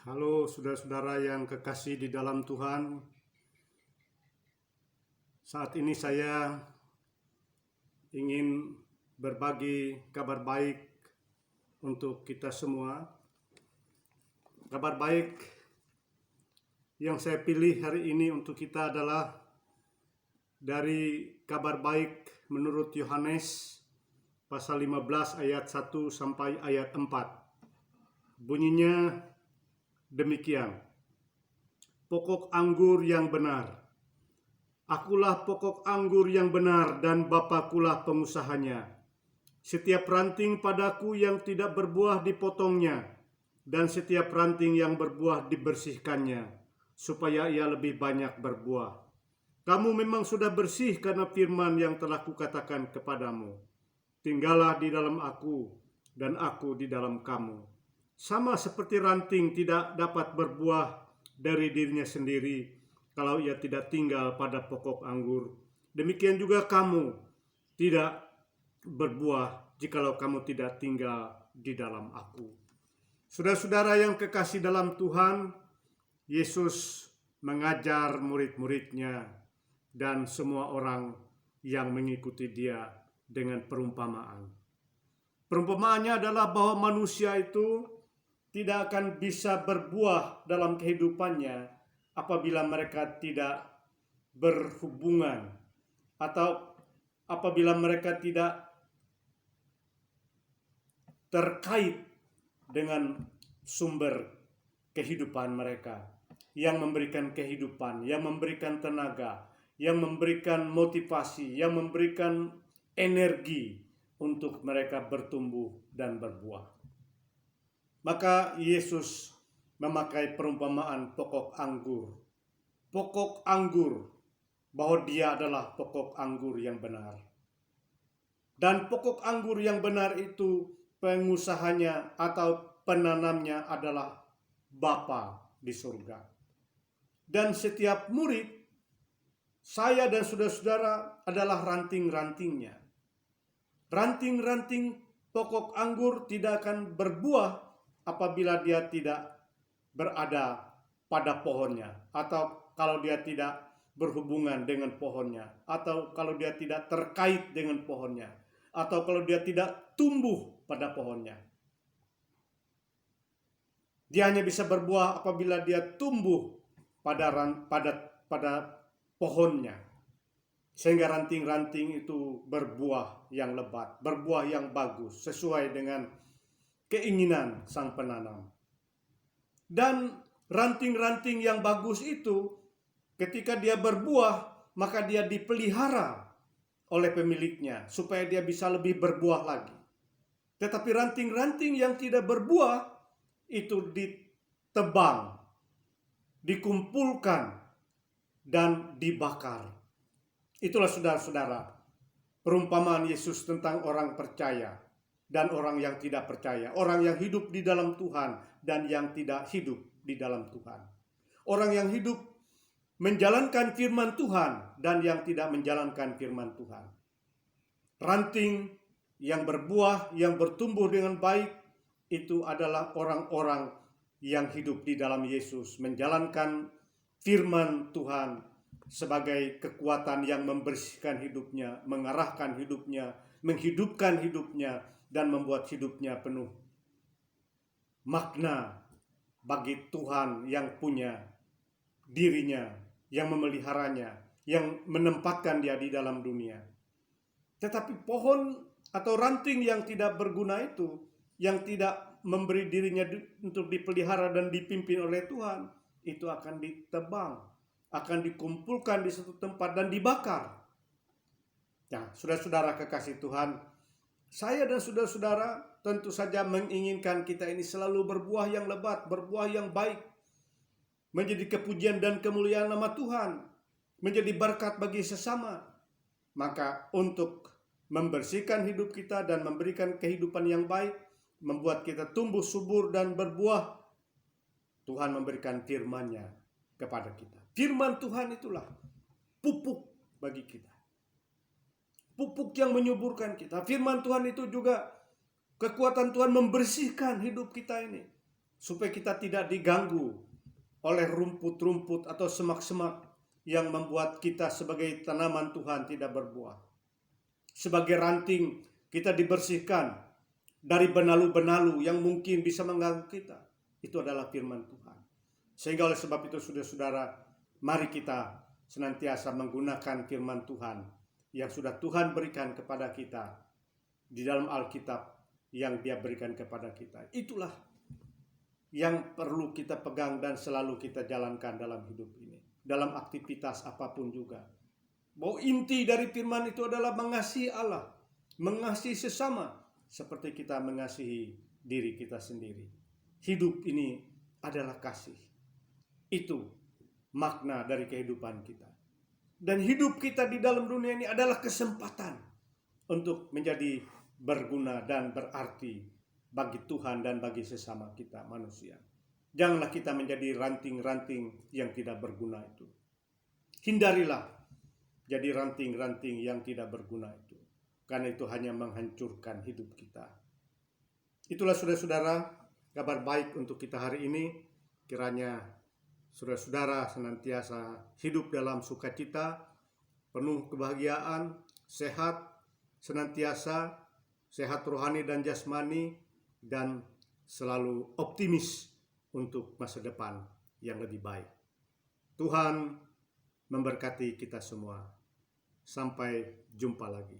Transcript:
Halo saudara-saudara yang kekasih di dalam Tuhan. Saat ini saya ingin berbagi kabar baik untuk kita semua. Kabar baik yang saya pilih hari ini untuk kita adalah dari kabar baik menurut Yohanes pasal 15 ayat 1 sampai ayat 4. Bunyinya demikian. Pokok anggur yang benar. Akulah pokok anggur yang benar dan Bapakulah pengusahanya. Setiap ranting padaku yang tidak berbuah dipotongnya, dan setiap ranting yang berbuah dibersihkannya, supaya ia lebih banyak berbuah. Kamu memang sudah bersih karena firman yang telah kukatakan kepadamu. Tinggallah di dalam aku, dan aku di dalam kamu. Sama seperti ranting tidak dapat berbuah dari dirinya sendiri kalau ia tidak tinggal pada pokok anggur, demikian juga kamu tidak berbuah jikalau kamu tidak tinggal di dalam aku. Saudara-saudara yang kekasih dalam Tuhan, Yesus mengajar murid-muridnya dan semua orang yang mengikuti dia dengan perumpamaan. Perumpamaannya adalah bahwa manusia itu tidak akan bisa berbuah dalam kehidupannya apabila mereka tidak berhubungan atau apabila mereka tidak terkait dengan sumber kehidupan mereka yang memberikan kehidupan, yang memberikan tenaga, yang memberikan motivasi, yang memberikan energi untuk mereka bertumbuh dan berbuah. Maka Yesus memakai perumpamaan pokok anggur. Pokok anggur, bahwa dia adalah pokok anggur yang benar. Dan pokok anggur yang benar itu pengusahanya atau penanamnya adalah Bapa di surga. Dan setiap murid, saya dan saudara-saudara adalah ranting-rantingnya. Ranting-ranting pokok anggur tidak akan berbuah apabila dia tidak berada pada pohonnya, atau kalau dia tidak berhubungan dengan pohonnya, atau kalau dia tidak terkait dengan pohonnya, atau kalau dia tidak tumbuh pada pohonnya. Dia hanya bisa berbuah apabila dia tumbuh pada pohonnya, sehingga ranting-ranting itu berbuah yang lebat, berbuah yang bagus, sesuai dengan keinginan sang penanam. Dan ranting-ranting yang bagus itu ketika dia berbuah, maka dia dipelihara oleh pemiliknya supaya dia bisa lebih berbuah lagi. Tetapi ranting-ranting yang tidak berbuah itu ditebang, dikumpulkan, dan dibakar. Itulah saudara-saudara perumpamaan Yesus tentang orang percaya dan orang yang tidak percaya, orang yang hidup di dalam Tuhan dan yang tidak hidup di dalam Tuhan. Orang yang hidup menjalankan firman Tuhan dan yang tidak menjalankan firman Tuhan. Ranting yang berbuah, yang bertumbuh dengan baik, itu adalah orang-orang yang hidup di dalam Yesus, menjalankan firman Tuhan sebagai kekuatan yang membersihkan hidupnya, mengarahkan hidupnya, menghidupkan hidupnya, dan membuat hidupnya penuh makna bagi Tuhan yang punya dirinya, yang memeliharanya, yang menempatkan dia di dalam dunia. Tetapi pohon atau ranting yang tidak berguna itu, yang tidak memberi dirinya untuk dipelihara dan dipimpin oleh Tuhan, itu akan ditebang, akan dikumpulkan di satu tempat dan dibakar. Nah, saudara-saudara kekasih Tuhan, saya dan saudara-saudara tentu saja menginginkan kita ini selalu berbuah yang lebat, berbuah yang baik, menjadi kepujian dan kemuliaan nama Tuhan, menjadi berkat bagi sesama. Maka untuk membersihkan hidup kita dan memberikan kehidupan yang baik, membuat kita tumbuh subur dan berbuah, Tuhan memberikan firman-Nya kepada kita. Firman Tuhan itulah pupuk bagi kita, pupuk yang menyuburkan kita. Firman Tuhan itu juga kekuatan Tuhan membersihkan hidup kita ini, supaya kita tidak diganggu oleh rumput-rumput atau semak-semak yang membuat kita sebagai tanaman Tuhan tidak berbuah. Sebagai ranting, kita dibersihkan dari benalu-benalu yang mungkin bisa mengganggu kita. Itu adalah firman Tuhan. Sehingga oleh sebab itu, saudara-saudara, mari kita senantiasa menggunakan firman Tuhan yang sudah Tuhan berikan kepada kita di dalam Alkitab yang Dia berikan kepada kita. Itulah yang perlu kita pegang dan selalu kita jalankan dalam hidup ini, dalam aktivitas apapun juga. Bahwa inti dari firman itu adalah mengasihi Allah, mengasihi sesama seperti kita mengasihi diri kita sendiri. Hidup ini adalah kasih. Itu makna dari kehidupan kita. Dan hidup kita di dalam dunia ini adalah kesempatan untuk menjadi berguna dan berarti bagi Tuhan dan bagi sesama kita manusia. Janganlah kita menjadi ranting-ranting yang tidak berguna itu. Hindarilah jadi ranting-ranting yang tidak berguna itu. Karena itu hanya menghancurkan hidup kita. Itulah saudara-saudara, kabar baik untuk kita hari ini. Kiranya saudara-saudara senantiasa hidup dalam sukacita, penuh kebahagiaan, sehat, senantiasa sehat rohani dan jasmani, dan selalu optimis untuk masa depan yang lebih baik. Tuhan memberkati kita semua. Sampai jumpa lagi.